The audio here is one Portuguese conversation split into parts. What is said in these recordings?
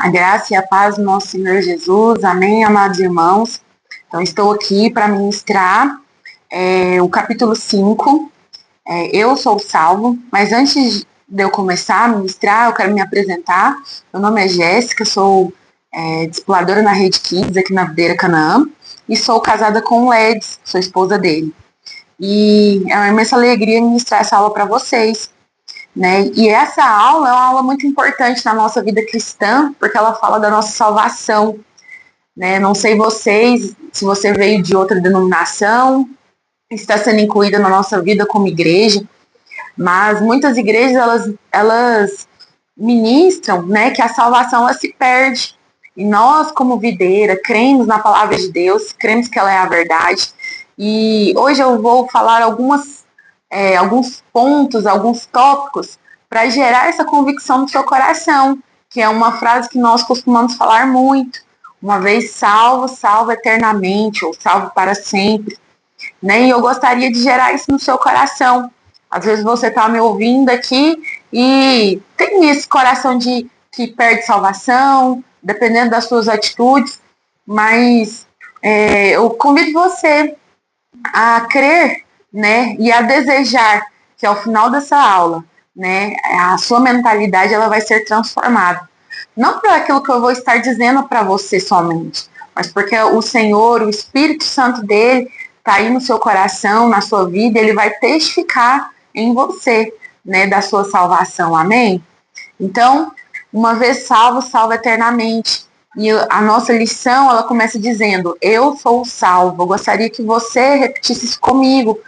A graça e a paz do nosso Senhor Jesus. Amém, amados irmãos. Então, estou aqui para ministrar o capítulo 5. Eu sou salvo, mas antes de eu começar a ministrar, eu quero me apresentar. Meu nome é Jéssica, sou discipuladora na Rede Kids, aqui na Videira Canaã, e sou casada com o Ledes, sou esposa dele. E é uma imensa alegria ministrar essa aula para vocês. Né? E essa aula é uma aula muito importante na nossa vida cristã, porque ela fala da nossa salvação. Né? Não sei vocês, se você veio de outra denominação, está sendo incluída na nossa vida como igreja, mas muitas igrejas, elas ministram, né, que a salvação ela se perde. E nós, como videira, cremos na palavra de Deus, cremos que ela é a verdade. E hoje eu vou falar alguns pontos, alguns tópicos para gerar essa convicção no seu coração, que é uma frase que nós costumamos falar muito. Uma vez salvo, salvo eternamente, ou salvo para sempre. Né? E eu gostaria de gerar isso no seu coração. Às vezes você está me ouvindo aqui e tem esse coração que perde salvação, dependendo das suas atitudes, mas eu convido você a crer, né, e a desejar que ao final dessa aula, né, a sua mentalidade ela vai ser transformada. Não por aquilo que eu vou estar dizendo para você somente, mas porque o Senhor, o Espírito Santo dele, está aí no seu coração, na sua vida, ele vai testificar em você, né, da sua salvação. Amém? Então, uma vez salvo, salvo eternamente. E a nossa lição, ela começa dizendo, eu sou o salvo. Eu gostaria que você repetisse isso comigo.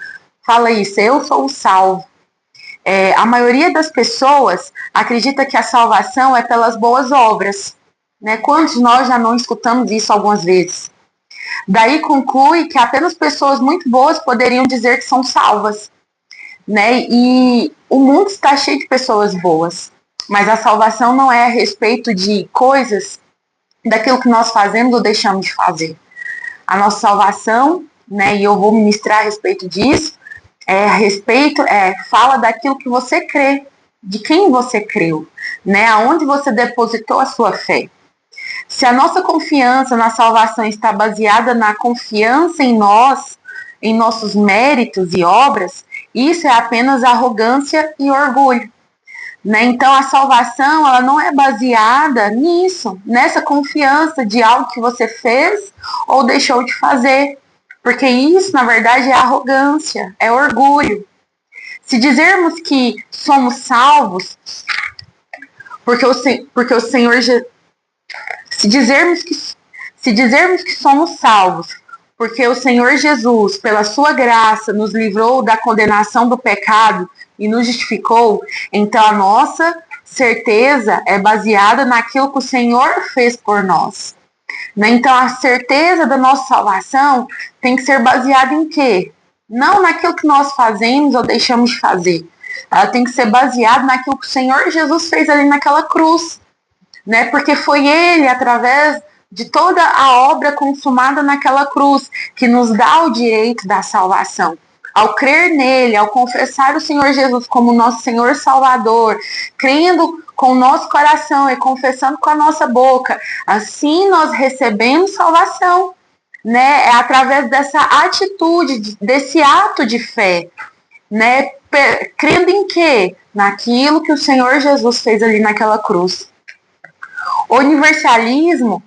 Fala isso, eu sou o salvo. A maioria das pessoas acredita que a salvação é pelas boas obras. Né? Quantos de nós já não escutamos isso algumas vezes? Daí conclui que apenas pessoas muito boas poderiam dizer que são salvas. Né? E o mundo está cheio de pessoas boas. Mas a salvação não é a respeito de coisas daquilo que nós fazemos ou deixamos de fazer. A nossa salvação, né, e eu vou ministrar a respeito disso, fala daquilo que você crê, de quem você creu, né, aonde você depositou a sua fé. Se a nossa confiança na salvação está baseada na confiança em nós, em nossos méritos e obras, isso é apenas arrogância e orgulho. Né? Então, a salvação ela não é baseada nisso, nessa confiança de algo que você fez ou deixou de fazer. Porque isso, na verdade, é arrogância, é orgulho. Se dizermos que somos salvos, porque o Senhor... Se dizermos que somos salvos, porque o Senhor Jesus, pela sua graça, nos livrou da condenação do pecado e nos justificou, então a nossa certeza é baseada naquilo que o Senhor fez por nós. Né? Então a certeza da nossa salvação tem que ser baseada em quê? Não naquilo que nós fazemos ou deixamos de fazer. Ela tem que ser baseada naquilo que o Senhor Jesus fez ali naquela cruz. Né? Porque foi Ele, através de toda a obra consumada naquela cruz, que nos dá o direito da salvação. Ao crer nele, ao confessar o Senhor Jesus como nosso Senhor Salvador, crendo com o nosso coração e confessando com a nossa boca, assim nós recebemos salvação. Né? É através dessa atitude, desse ato de fé. Né? Crendo em quê? Naquilo que o Senhor Jesus fez ali naquela cruz. O universalismo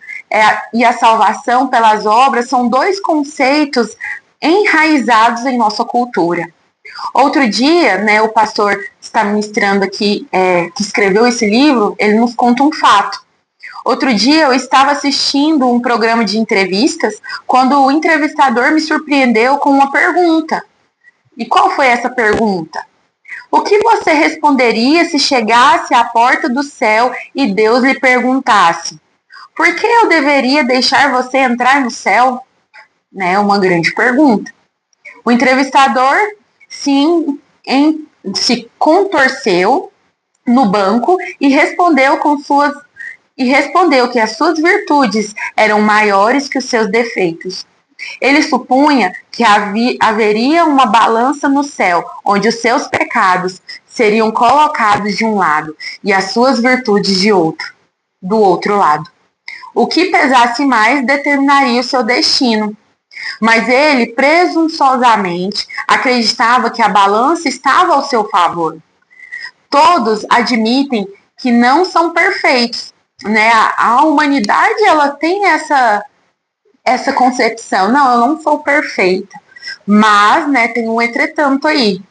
e a salvação pelas obras são dois conceitos enraizados em nossa cultura. Outro dia, né, o pastor está ministrando aqui, que escreveu esse livro, ele nos conta um fato. Outro dia eu estava assistindo um programa de entrevistas quando o entrevistador me surpreendeu com uma pergunta. E qual foi essa pergunta? O que você responderia se chegasse à porta do céu e Deus lhe perguntasse: por que eu deveria deixar você entrar no céu? Né, uma grande pergunta. O entrevistador se contorceu no banco e respondeu que as suas virtudes eram maiores que os seus defeitos. Ele supunha que haveria uma balança no céu, onde os seus pecados seriam colocados de um lado e as suas virtudes de outro. do outro lado. O que pesasse mais determinaria o seu destino. Mas ele, presunçosamente, acreditava que a balança estava ao seu favor. Todos admitem que não são perfeitos, né? A humanidade, ela tem essa concepção. Não, eu não sou perfeita. Mas, né, tem um entretanto aí.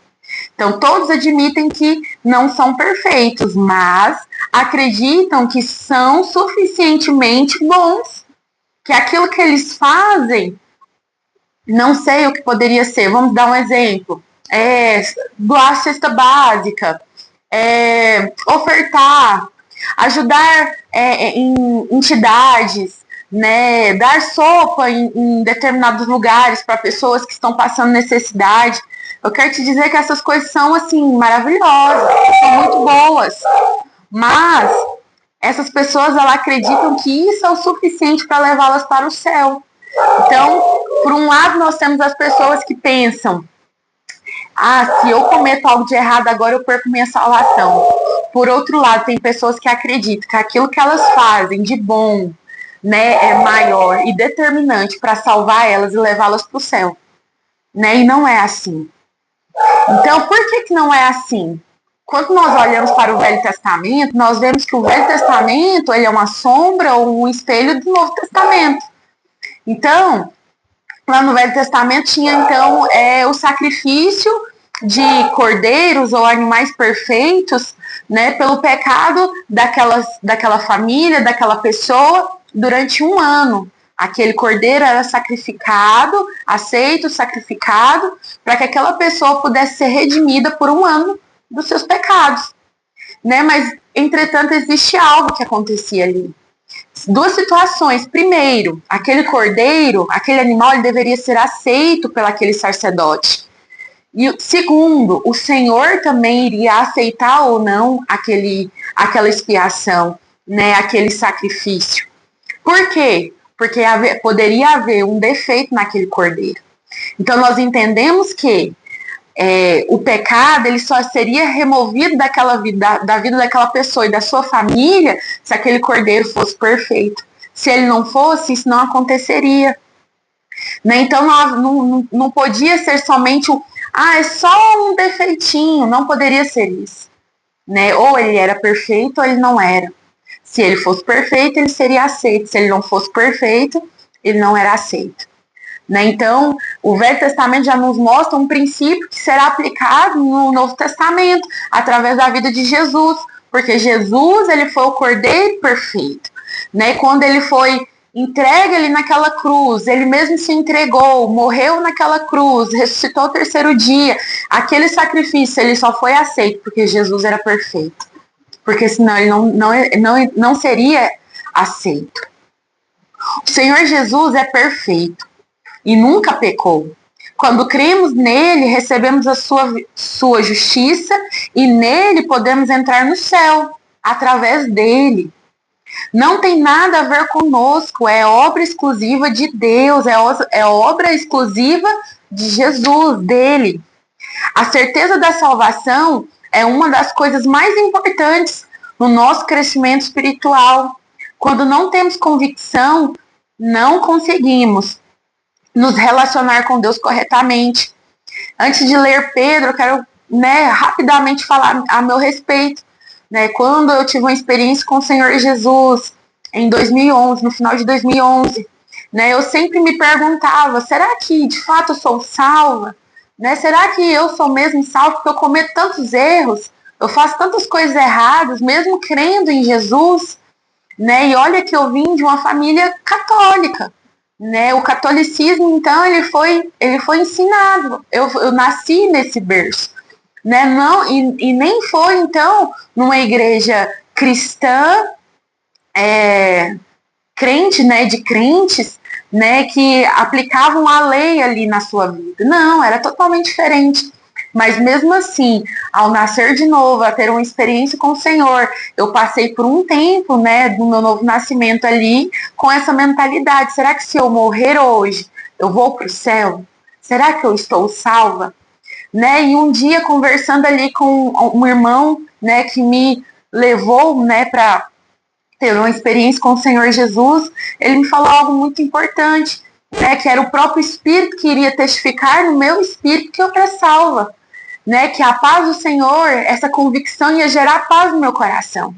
Então, todos admitem que não são perfeitos, mas acreditam que são suficientemente bons, que aquilo que eles fazem, não sei o que poderia ser. Vamos dar um exemplo. Doar cesta básica, ofertar, ajudar em entidades, né, dar sopa em determinados lugares para pessoas que estão passando necessidade. Eu quero te dizer que essas coisas são, assim, maravilhosas, são muito boas. Mas essas pessoas, elas acreditam que isso é o suficiente para levá-las para o céu. Então, por um lado, nós temos as pessoas que pensam: se eu cometo algo de errado agora, eu perco minha salvação. Por outro lado, tem pessoas que acreditam que aquilo que elas fazem de bom, né, é maior e determinante para salvar elas e levá-las para o céu. Né? E não é assim. Então, por que não é assim? Quando nós olhamos para o Velho Testamento, nós vemos que o Velho Testamento, ele é uma sombra ou um espelho do Novo Testamento. Então, lá no Velho Testamento tinha, então, o sacrifício de cordeiros ou animais perfeitos, né, pelo pecado daquela família, daquela pessoa, durante um ano. Aquele cordeiro era sacrificado, aceito, sacrificado, para que aquela pessoa pudesse ser redimida por um ano dos seus pecados. Né? Mas, entretanto, existe algo que acontecia ali. Duas situações. Primeiro, aquele cordeiro, aquele animal, ele deveria ser aceito pelo aquele sacerdote. E segundo, o Senhor também iria aceitar ou não aquela expiação, né, aquele sacrifício. Por quê? Porque poderia haver um defeito naquele cordeiro. Então, nós entendemos que o pecado, ele só seria removido da vida daquela pessoa e da sua família se aquele cordeiro fosse perfeito. Se ele não fosse, isso não aconteceria. Né? Então, não podia ser somente é só um defeitinho, não poderia ser isso. Né? Ou ele era perfeito ou ele não era. Se ele fosse perfeito, ele seria aceito. Se ele não fosse perfeito, ele não era aceito. Né? Então, o Velho Testamento já nos mostra um princípio que será aplicado no Novo Testamento, através da vida de Jesus. Porque Jesus, ele foi o cordeiro perfeito. Né? Quando ele foi entregue ali naquela cruz, ele mesmo se entregou, morreu naquela cruz, ressuscitou ao terceiro dia. Aquele sacrifício, ele só foi aceito porque Jesus era perfeito. Porque senão ele não seria aceito. O Senhor Jesus é perfeito e nunca pecou. Quando cremos nele, recebemos a sua justiça e nele podemos entrar no céu, através dele. Não tem nada a ver conosco, é obra exclusiva de Deus, é obra exclusiva de Jesus, dele. A certeza da salvação é uma das coisas mais importantes no nosso crescimento espiritual. Quando não temos convicção, não conseguimos nos relacionar com Deus corretamente. Antes de ler Pedro, eu quero rapidamente falar a meu respeito. Quando eu tive uma experiência com o Senhor Jesus, em 2011, no final de 2011, eu sempre me perguntava, será que de fato eu sou salva? Será que eu sou mesmo salvo porque eu cometo tantos erros? Eu faço tantas coisas erradas, mesmo crendo em Jesus? E olha que eu vim de uma família católica. O catolicismo, então, ele foi ensinado. Eu nasci nesse berço. Não, e nem foi, então, numa igreja cristã, crente, de crentes, que aplicavam a lei ali na sua vida. Não, era totalmente diferente. Mas mesmo assim, ao nascer de novo, a ter uma experiência com o Senhor, eu passei por um tempo, do meu novo nascimento ali, com essa mentalidade. Será que se eu morrer hoje, eu vou para o céu? Será que eu estou salva? E um dia, conversando ali com um irmão, que me levou, para teve uma experiência com o Senhor Jesus, ele me falou algo muito importante, né, que era o próprio Espírito que iria testificar no meu espírito que eu era salva, né, que a paz do Senhor, essa convicção ia gerar paz no meu coração.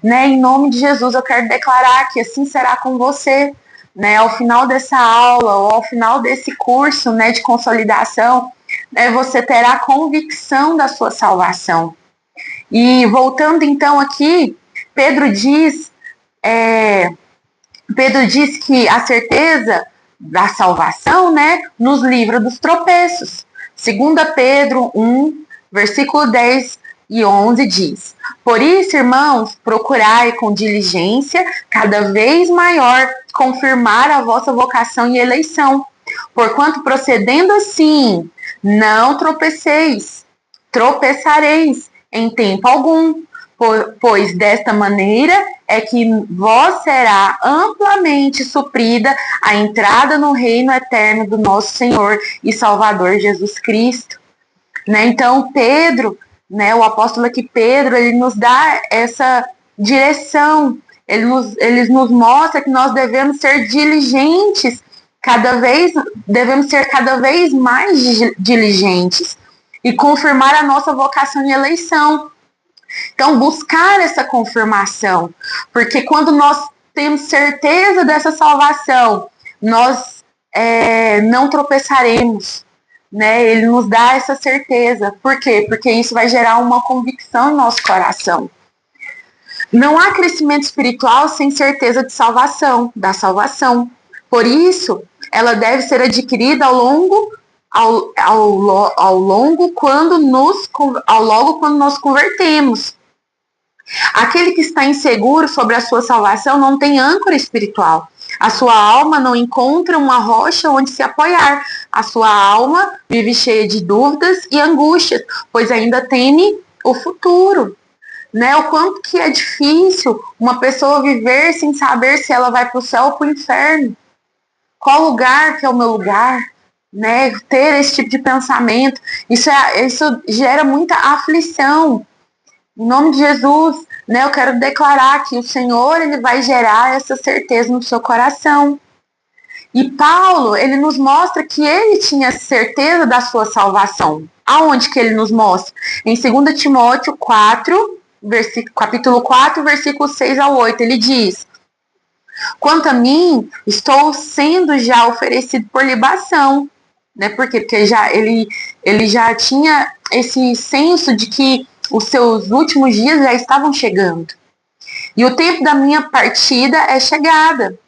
Né, em nome de Jesus, eu quero declarar que assim será com você, né, ao final dessa aula ou ao final desse curso, né, de consolidação, né, você terá convicção da sua salvação. E voltando então aqui, Pedro diz que a certeza da salvação, né, nos livra dos tropeços. 2 Pedro 1, versículo 10 e 11 diz: Por isso, irmãos, procurai com diligência cada vez maior confirmar a vossa vocação e eleição, porquanto procedendo assim, não tropeçareis em tempo algum, pois desta maneira é que vós será amplamente suprida a entrada no reino eterno do nosso Senhor e Salvador Jesus Cristo. Né? Então, Pedro, né, o apóstolo aqui Pedro, ele nos dá essa direção, ele nos mostra que nós devemos ser diligentes, devemos ser cada vez mais diligentes e confirmar a nossa vocação e eleição. Então, buscar essa confirmação, porque quando nós temos certeza dessa salvação, nós não tropeçaremos, né? Ele nos dá essa certeza. Por quê? Porque isso vai gerar uma convicção no nosso coração. Não há crescimento espiritual sem certeza de salvação, da salvação. Por isso, ela deve ser adquirida ao logo quando nos convertemos. Aquele que está inseguro sobre a sua salvação não tem âncora espiritual. A sua alma não encontra uma rocha onde se apoiar. A sua alma vive cheia de dúvidas e angústias, pois ainda teme o futuro. Né? O quanto que é difícil uma pessoa viver sem saber se ela vai para o céu ou para o inferno. Qual lugar que é o meu lugar? Né? Ter esse tipo de pensamento, isso gera muita aflição. Em nome de Jesus, né, eu quero declarar que o Senhor ele vai gerar essa certeza no seu coração. E Paulo, ele nos mostra que ele tinha certeza da sua salvação. Aonde que ele nos mostra? Em 2 Timóteo 4, capítulo 4, versículos 6 ao 8, ele diz: Quanto a mim, estou sendo já oferecido por libação. Né? Por quê? Porque ele já tinha esse senso de que os seus últimos dias já estavam chegando. E o tempo da minha partida é chegada.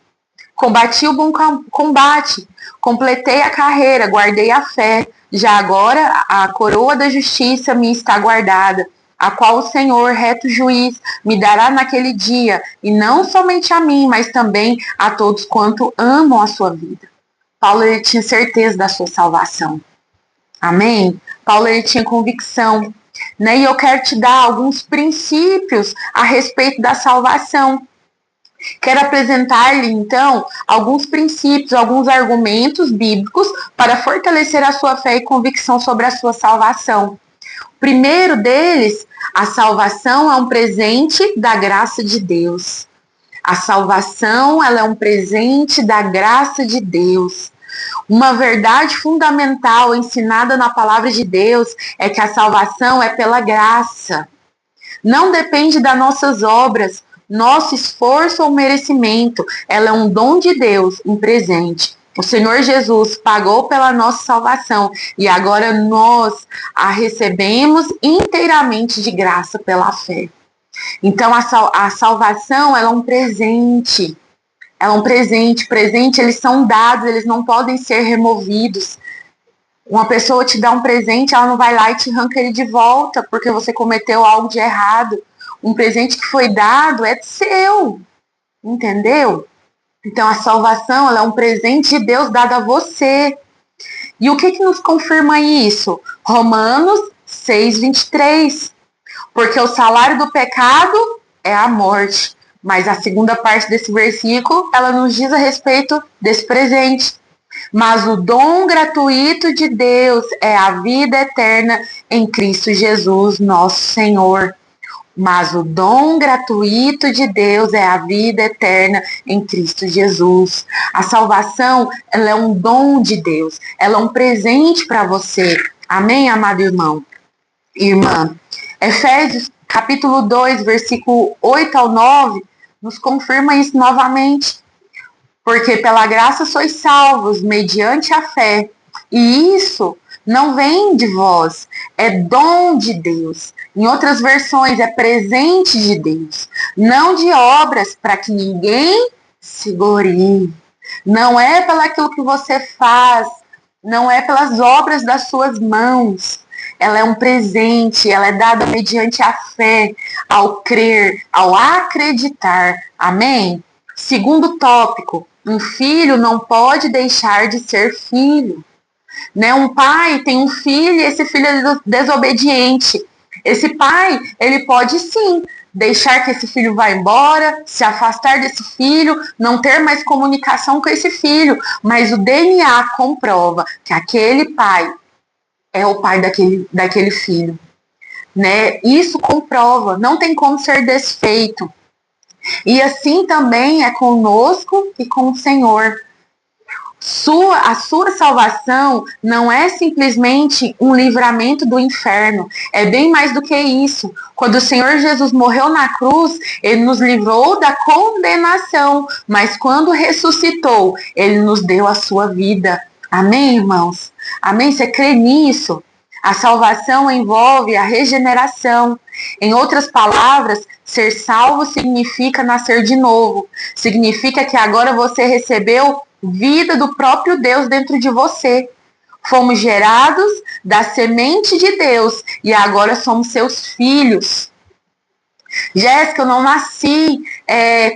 Combati o bom combate, completei a carreira, guardei a fé. Já agora a coroa da justiça me está guardada, a qual o Senhor, reto juiz, me dará naquele dia, e não somente a mim, mas também a todos quanto amam a sua vida. Paulo ele tinha certeza da sua salvação. Amém? Paulo ele tinha convicção. Né? E eu quero te dar alguns princípios a respeito da salvação. Quero apresentar-lhe, então, alguns princípios, alguns argumentos bíblicos para fortalecer a sua fé e convicção sobre a sua salvação. O primeiro deles, a salvação é um presente da graça de Deus. A salvação, ela é um presente da graça de Deus. Uma verdade fundamental ensinada na palavra de Deus é que a salvação é pela graça. Não depende das nossas obras, nosso esforço ou merecimento. Ela é um dom de Deus, um presente. O Senhor Jesus pagou pela nossa salvação e agora nós a recebemos inteiramente de graça pela fé. Então a salvação ela é um presente. Ela é um presente. Presente, eles são dados, eles não podem ser removidos. Uma pessoa te dá um presente, ela não vai lá e te arranca ele de volta porque você cometeu algo de errado. Um presente que foi dado é seu. Entendeu? Então a salvação ela é um presente de Deus dado a você. E o que nos confirma isso? Romanos 6:23. Porque o salário do pecado é a morte. Mas a segunda parte desse versículo, ela nos diz a respeito desse presente. Mas o dom gratuito de Deus é a vida eterna em Cristo Jesus, nosso Senhor. Mas o dom gratuito de Deus é a vida eterna em Cristo Jesus. A salvação, ela é um dom de Deus. Ela é um presente para você. Amém, amado irmão? Irmã. Efésios, capítulo 2, versículo 8 ao 9, nos confirma isso novamente. Porque pela graça sois salvos, mediante a fé. E isso não vem de vós, é dom de Deus. Em outras versões, é presente de Deus. Não de obras, para que ninguém se glorie. Não é pelaquilo que você faz, não é pelas obras das suas mãos. Ela é um presente, ela é dada mediante a fé, ao crer, ao acreditar. Amém? Segundo tópico, um filho não pode deixar de ser filho. Né? Um pai tem um filho e esse filho é desobediente. Esse pai, ele pode sim deixar que esse filho vá embora, se afastar desse filho, não ter mais comunicação com esse filho, mas o DNA comprova que aquele pai é o pai daquele filho. Né? Isso comprova, não tem como ser desfeito. E assim também é conosco e com o Senhor. A sua salvação não é simplesmente um livramento do inferno. É bem mais do que isso. Quando o Senhor Jesus morreu na cruz, Ele nos livrou da condenação. Mas quando ressuscitou, Ele nos deu a sua vida. Amém, irmãos? Amém? Você crê nisso? A salvação envolve a regeneração. Em outras palavras, ser salvo significa nascer de novo. Significa que agora você recebeu vida do próprio Deus dentro de você. Fomos gerados da semente de Deus e agora somos seus filhos. Jéssica, eu não nasci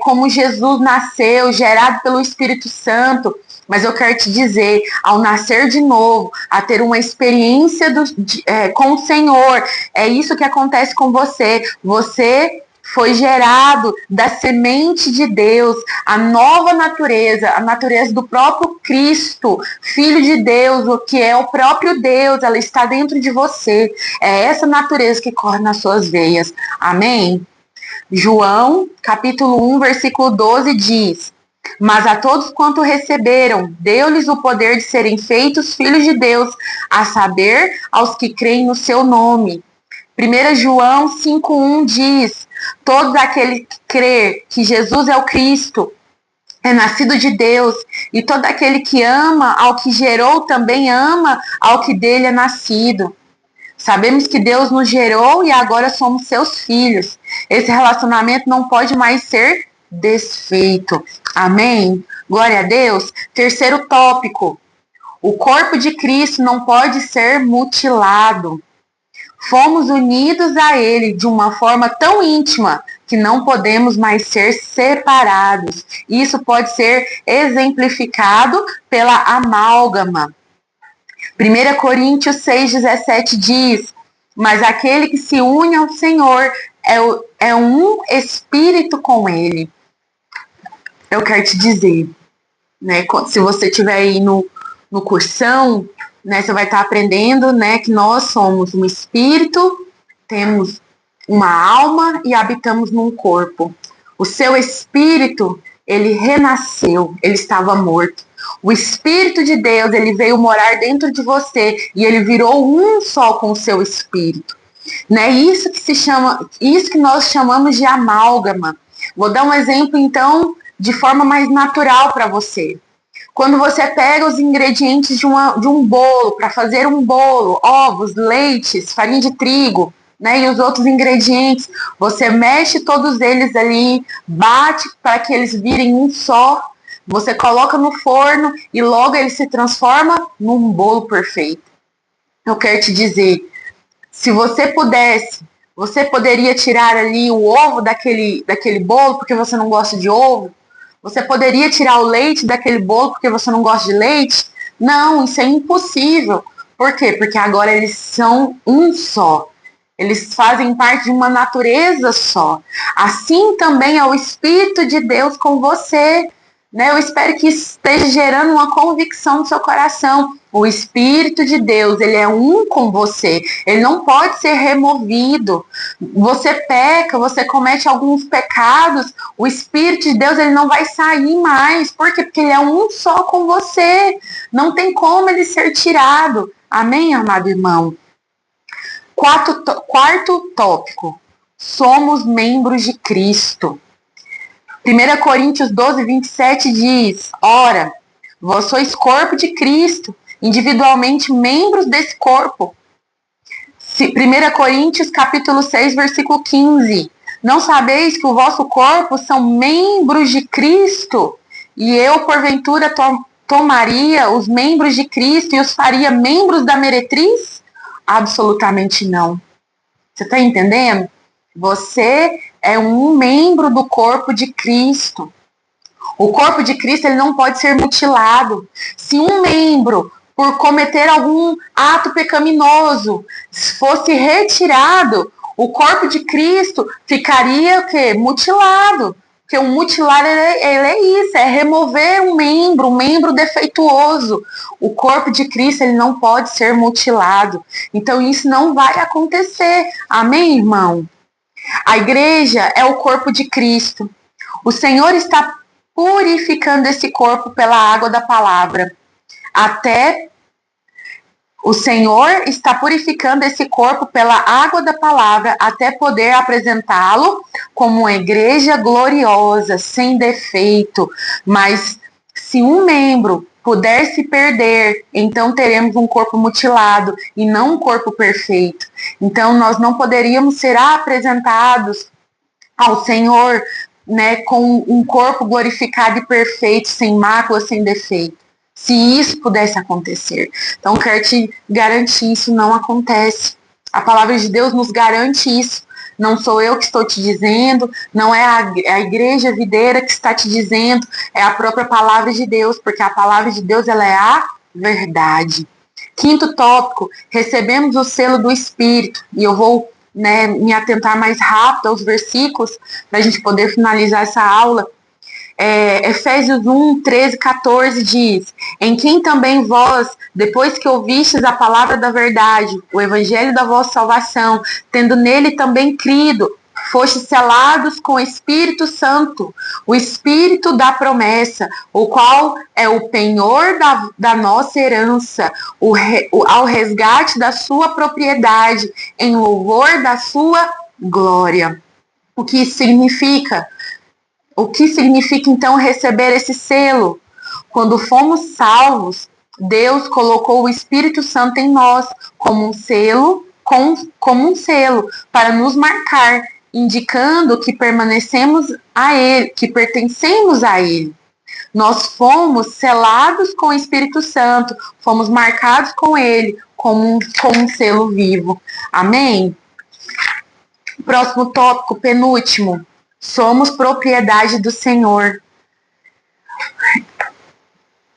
como Jesus nasceu, gerado pelo Espírito Santo. Mas eu quero te dizer, ao nascer de novo, a ter uma experiência com o Senhor, é isso que acontece com você. Você foi gerado da semente de Deus, a nova natureza, a natureza do próprio Cristo, Filho de Deus, o que é o próprio Deus, ela está dentro de você. É essa natureza que corre nas suas veias. Amém? João, capítulo 1, versículo 12 diz: mas a todos quanto receberam, deu-lhes o poder de serem feitos filhos de Deus, a saber, aos que creem no seu nome. 1 João 5,1 diz: todo aquele que crê que Jesus é o Cristo é nascido de Deus, e todo aquele que ama ao que gerou também ama ao que dele é nascido. Sabemos que Deus nos gerou e agora somos seus filhos. Esse relacionamento não pode mais ser desfeito. Amém? Glória a Deus. Terceiro tópico. O corpo de Cristo não pode ser mutilado. Fomos unidos a Ele de uma forma tão íntima que não podemos mais ser separados. Isso pode ser exemplificado pela amálgama. 1 Coríntios 6,17 diz: mas aquele que se une ao Senhor é um espírito com Ele. Eu quero te dizer, né, se você estiver aí no cursão, né, você vai estar aprendendo, né, que nós somos um espírito, temos uma alma e habitamos num corpo. O seu espírito, ele renasceu, ele estava morto. O Espírito de Deus, ele veio morar dentro de você e ele virou um só com o seu espírito. Né? Isso que nós chamamos de amálgama. Vou dar um exemplo, então, de forma mais natural para você. Quando você pega os ingredientes de um bolo, para fazer um bolo, ovos, leites, farinha de trigo, né, e os outros ingredientes, você mexe todos eles ali, bate para que eles virem um só, você coloca no forno e logo ele se transforma num bolo perfeito. Eu quero te dizer, se você pudesse, você poderia tirar ali o ovo daquele bolo porque você não gosta de ovo? Você poderia tirar o leite daquele bolo porque você não gosta de leite? Não, isso é impossível. Por quê? Porque agora eles são um só. Eles fazem parte de uma natureza só. Assim também é o Espírito de Deus com você. né? Eu espero que esteja gerando uma convicção no seu coração. O Espírito de Deus, ele é um com você. Ele não pode ser removido. Você peca, você comete alguns pecados, o Espírito de Deus, ele não vai sair mais. Por quê? Porque ele é um só com você. Não tem como ele ser tirado. Amém, amado irmão? Quarto tópico. Somos membros de Cristo. 1 Coríntios 12, 27 diz: ora, vós sois corpo de Cristo, individualmente membros desse corpo. 1 Coríntios capítulo 6, versículo 15. Não sabeis que o vosso corpo são membros de Cristo? E eu, porventura, tomaria os membros de Cristo e os faria membros da meretriz? Absolutamente não. Você está entendendo? Você é um membro do corpo de Cristo. O corpo de Cristo, ele não pode ser mutilado. Se um membro, por cometer algum ato pecaminoso, fosse retirado, o corpo de Cristo ficaria o quê? Mutilado. Porque o mutilar, ele é isso, é remover um membro defeituoso. O corpo de Cristo, ele não pode ser mutilado. Então, isso não vai acontecer. Amém, irmão? A igreja é o corpo de Cristo. O Senhor está purificando esse corpo pela água da palavra. O Senhor está purificando esse corpo pela água da palavra até poder apresentá-lo como uma igreja gloriosa, sem defeito. Mas se um membro puder se perder, então teremos um corpo mutilado e não um corpo perfeito. Então nós não poderíamos ser apresentados ao Senhor, né, com um corpo glorificado e perfeito, sem mácula, sem defeito. Se isso pudesse acontecer. Então, quero te garantir, isso não acontece. A palavra de Deus nos garante isso. Não sou eu que estou te dizendo, não é a igreja videira que está te dizendo, é a própria palavra de Deus, porque a palavra de Deus, ela é a verdade. Quinto tópico, recebemos o selo do Espírito, e eu vou, né, me atentar mais rápido aos versículos, para a gente poder finalizar essa aula. Efésios 1, 13, 14 diz: em quem também vós, depois que ouvistes a palavra da verdade, o evangelho da vossa salvação, tendo nele também crido, fostes selados com o Espírito Santo, o Espírito da promessa, o qual é o penhor da nossa herança, ao resgate da sua propriedade, em louvor da sua glória. O que isso significa? O que significa, então, receber esse selo? Quando fomos salvos, Deus colocou o Espírito Santo em nós como um selo, para nos marcar, indicando que permanecemos a Ele, que pertencemos a Ele. Nós fomos selados com o Espírito Santo, fomos marcados com Ele como um selo vivo. Amém? Próximo tópico, penúltimo. Somos propriedade do Senhor.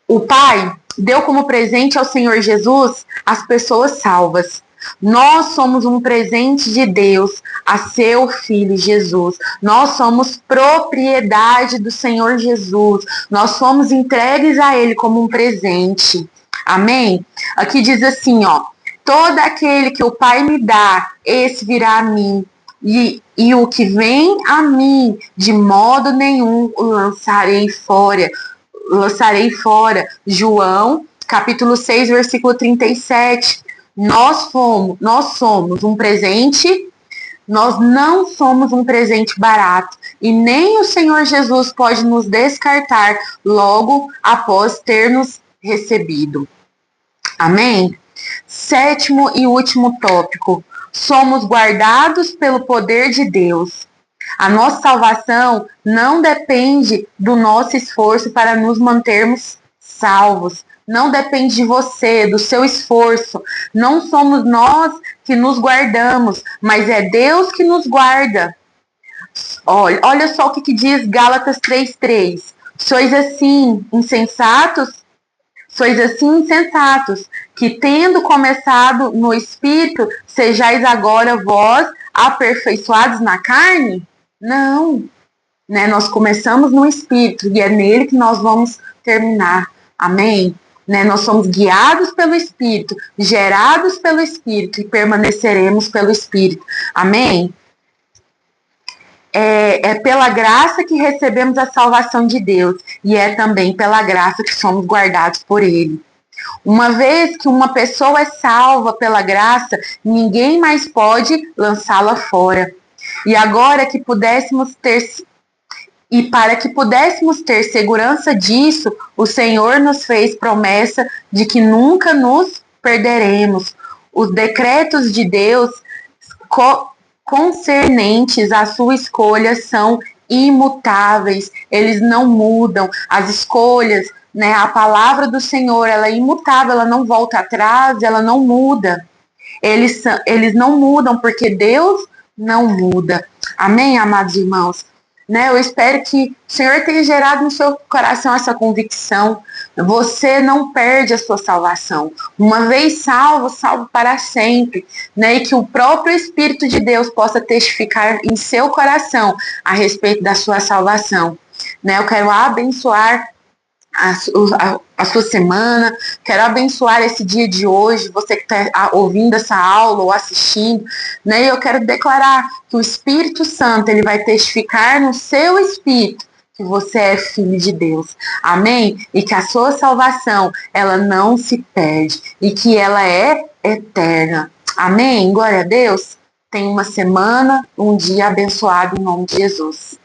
O Pai deu como presente ao Senhor Jesus as pessoas salvas. Nós somos um presente de Deus a seu Filho Jesus. Nós somos propriedade do Senhor Jesus. Nós somos entregues a Ele como um presente. Amém? Aqui diz assim, ó: todo aquele que o Pai me dá, esse virá a mim. E o que vem a mim, de modo nenhum o lançarei fora. João, capítulo 6, versículo 37. Nós somos um presente, nós não somos um presente barato. E nem o Senhor Jesus pode nos descartar logo após ter nos recebido. Amém? Sétimo e último tópico. Somos guardados pelo poder de Deus. A nossa salvação não depende do nosso esforço para nos mantermos salvos. Não depende de você, do seu esforço. Não somos nós que nos guardamos, mas é Deus que nos guarda. Olha só o que diz Gálatas 3:3. Sois assim insensatos, que tendo começado no Espírito, sejais agora vós aperfeiçoados na carne? Não, né? Nós começamos no Espírito e é nele que nós vamos terminar. Amém? Né? Nós somos guiados pelo Espírito, gerados pelo Espírito e permaneceremos pelo Espírito. Amém? É pela graça que recebemos a salvação de Deus e é também pela graça que somos guardados por Ele. Uma vez que uma pessoa é salva pela graça, ninguém mais pode lançá-la fora. E agora que pudéssemos ter E para que pudéssemos ter segurança disso, o Senhor nos fez promessa de que nunca nos perderemos. Os decretos de Deus concernentes à sua escolha são imutáveis, eles não mudam. As escolhas, né, a palavra do Senhor, ela é imutável, ela não volta atrás, ela não muda. Eles não mudam porque Deus não muda. Amém, amados irmãos? Né? Eu espero que o Senhor tenha gerado no seu coração essa convicção. Você não perde a sua salvação. Uma vez salvo, salvo para sempre. Né? E que o próprio Espírito de Deus possa testificar em seu coração a respeito da sua salvação. Né? Eu quero abençoar a sua semana, quero abençoar esse dia de hoje, você que está ouvindo essa aula ou assistindo, né? E eu quero declarar que o Espírito Santo, ele vai testificar no seu espírito que você é filho de Deus, amém? E que a sua salvação, ela não se perde e que ela é eterna, amém? Glória a Deus. Tenha uma semana, um dia abençoado em nome de Jesus.